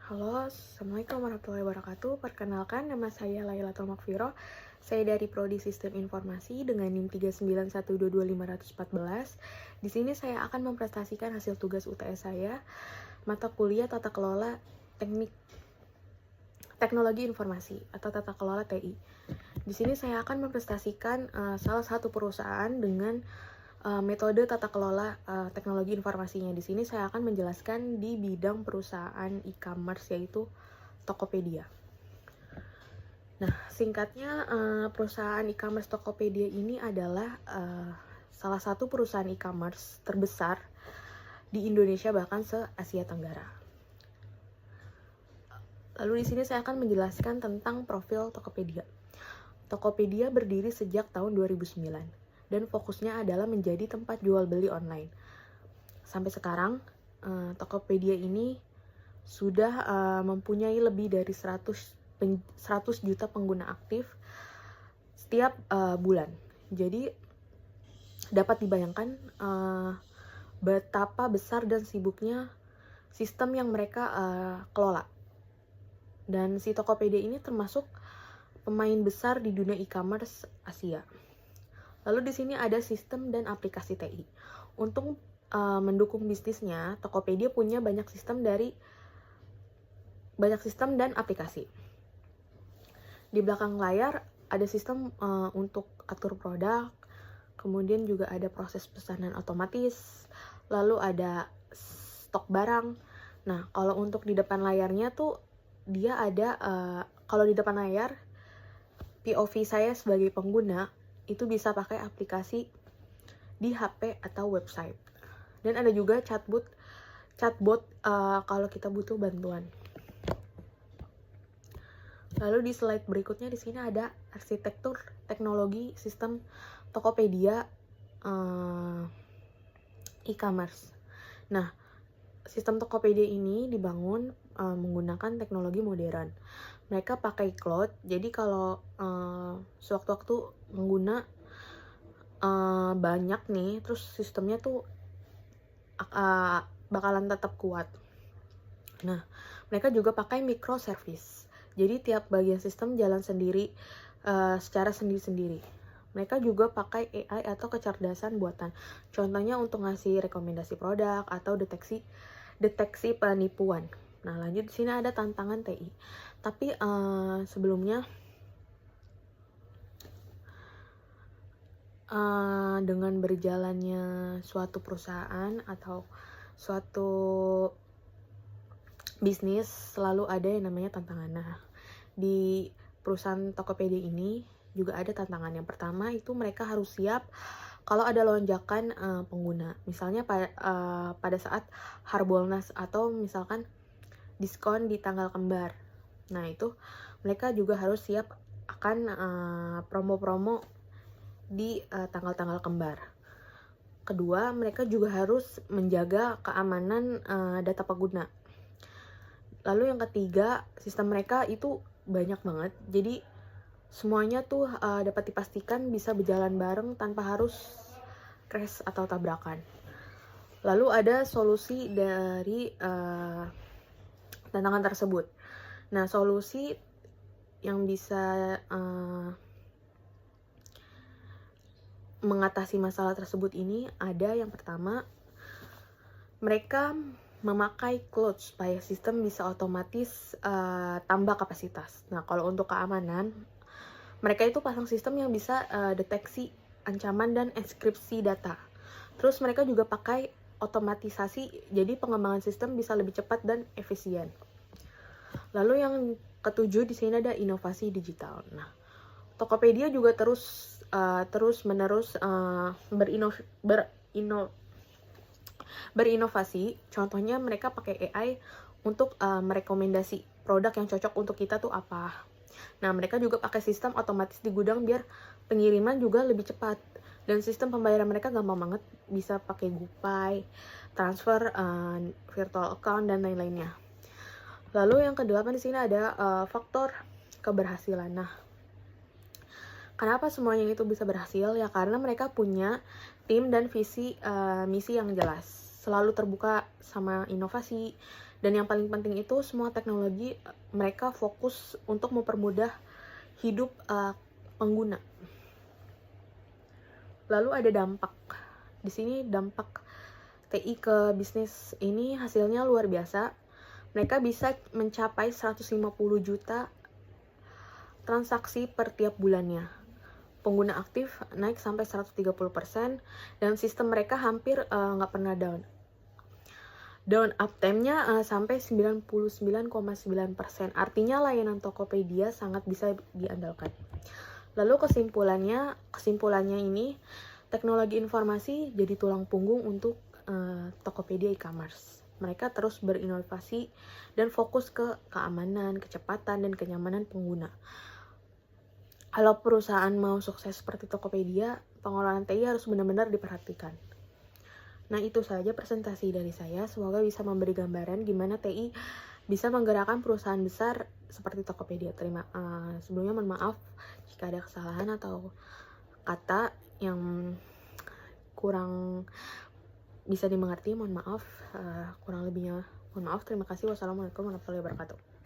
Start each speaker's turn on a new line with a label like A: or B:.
A: Halo, Assalamualaikum warahmatullahi wabarakatuh. Perkenalkan, nama saya Lailatul Makfiro. Saya dari Prodi Sistem Informasi dengan NIM 391222514. Di sini saya akan mempresentasikan hasil tugas UTS saya, mata kuliah Tata Kelola Teknik Teknologi Informasi atau Tata Kelola TI. Di sini saya akan mempresentasikan salah satu perusahaan dengan metode tata kelola teknologi informasinya. Di sini saya akan menjelaskan di bidang perusahaan e-commerce yaitu Tokopedia. Nah, singkatnya perusahaan e-commerce Tokopedia ini adalah salah satu perusahaan e-commerce terbesar di Indonesia bahkan se-Asia Tenggara. Lalu di sini saya akan menjelaskan tentang profil Tokopedia. Tokopedia berdiri sejak tahun 2009. Dan fokusnya adalah menjadi tempat jual beli online. Sampai sekarang, Tokopedia ini sudah mempunyai lebih dari 100 juta pengguna aktif setiap bulan. Jadi, dapat dibayangkan betapa besar dan sibuknya sistem yang mereka kelola. Dan si Tokopedia ini termasuk pemain besar di dunia e-commerce Asia. Lalu di sini ada sistem dan aplikasi TI. Untuk mendukung bisnisnya, Tokopedia punya banyak sistem dan aplikasi. Di belakang layar ada sistem untuk atur produk, kemudian juga ada proses pesanan otomatis, lalu ada stok barang. Nah, kalau untuk di depan layarnya tuh dia ada, kalau di depan layar POV saya sebagai pengguna itu bisa pakai aplikasi di HP atau website. Dan ada juga chatbot kalau kita butuh bantuan. Lalu di slide berikutnya di sini ada arsitektur teknologi sistem Tokopedia e-commerce. Nah, sistem Tokopedia ini dibangun menggunakan teknologi modern. Mereka pakai cloud, jadi kalau sewaktu-waktu pengguna banyak nih, terus sistemnya tuh bakalan tetap kuat. Nah, mereka juga pakai microservice, jadi tiap bagian sistem jalan sendiri secara sendiri-sendiri. Mereka juga pakai AI atau kecerdasan buatan, contohnya untuk ngasih rekomendasi produk atau deteksi penipuan. Nah, lanjut di sini ada tantangan TI. Tapi sebelumnya dengan berjalannya suatu perusahaan atau suatu bisnis selalu ada yang namanya tantangan. Nah, di perusahaan Tokopedia ini juga ada tantangan. Yang pertama itu mereka harus siap kalau ada lonjakan pengguna. Misalnya pada saat Harbolnas atau misalkan diskon di tanggal kembar. Nah, itu mereka juga harus siap akan promo-promo di tanggal-tanggal kembar. Kedua, mereka juga harus menjaga keamanan data pengguna. Lalu yang ketiga, sistem mereka itu banyak banget. Jadi semuanya tuh dapat dipastikan bisa berjalan bareng tanpa harus crash atau tabrakan. Lalu ada solusi dari tantangan tersebut. Nah, solusi yang bisa mengatasi masalah tersebut ini ada yang pertama, mereka memakai cloud supaya sistem bisa otomatis tambah kapasitas. Nah, kalau untuk keamanan, mereka itu pasang sistem yang bisa deteksi ancaman dan enkripsi data. Terus mereka juga pakai otomatisasi, jadi pengembangan sistem bisa lebih cepat dan efisien. Lalu yang ketujuh di sini ada inovasi digital. Nah, Tokopedia juga terus-menerus berinovasi. Contohnya mereka pakai AI untuk merekomendasi produk yang cocok untuk kita tuh apa. Nah, mereka juga pakai sistem otomatis di gudang biar pengiriman juga lebih cepat. Dan sistem pembayaran mereka gampang banget, bisa pakai GoPay, transfer, virtual account, dan lain-lainnya. Lalu yang kedelapan di sini ada faktor keberhasilan. Nah, kenapa semuanya itu bisa berhasil? Ya karena mereka punya tim dan visi misi yang jelas, selalu terbuka sama inovasi, Dan yang paling penting itu semua teknologi mereka fokus untuk mempermudah hidup pengguna. Lalu ada dampak. Di sini dampak TI ke bisnis ini hasilnya luar biasa. Mereka bisa mencapai 150 juta transaksi per tiap bulannya. Pengguna aktif naik sampai 130% dan sistem mereka hampir nggak pernah down. Down uptime-nya sampai 99,9%. Artinya layanan Tokopedia sangat bisa diandalkan. Lalu kesimpulannya ini, teknologi informasi jadi tulang punggung untuk Tokopedia e-commerce. Mereka terus berinovasi dan fokus ke keamanan, kecepatan, dan kenyamanan pengguna. Kalau perusahaan mau sukses seperti Tokopedia, pengelolaan TI harus benar-benar diperhatikan. Nah, itu saja presentasi dari saya. Semoga bisa memberi gambaran gimana TI bisa menggerakkan perusahaan besar seperti Tokopedia. Sebelumnya mohon maaf jika ada kesalahan atau kata yang kurang bisa dimengerti. Mohon maaf. Kurang lebihnya mohon maaf. Terima kasih. Wassalamualaikum warahmatullahi wabarakatuh.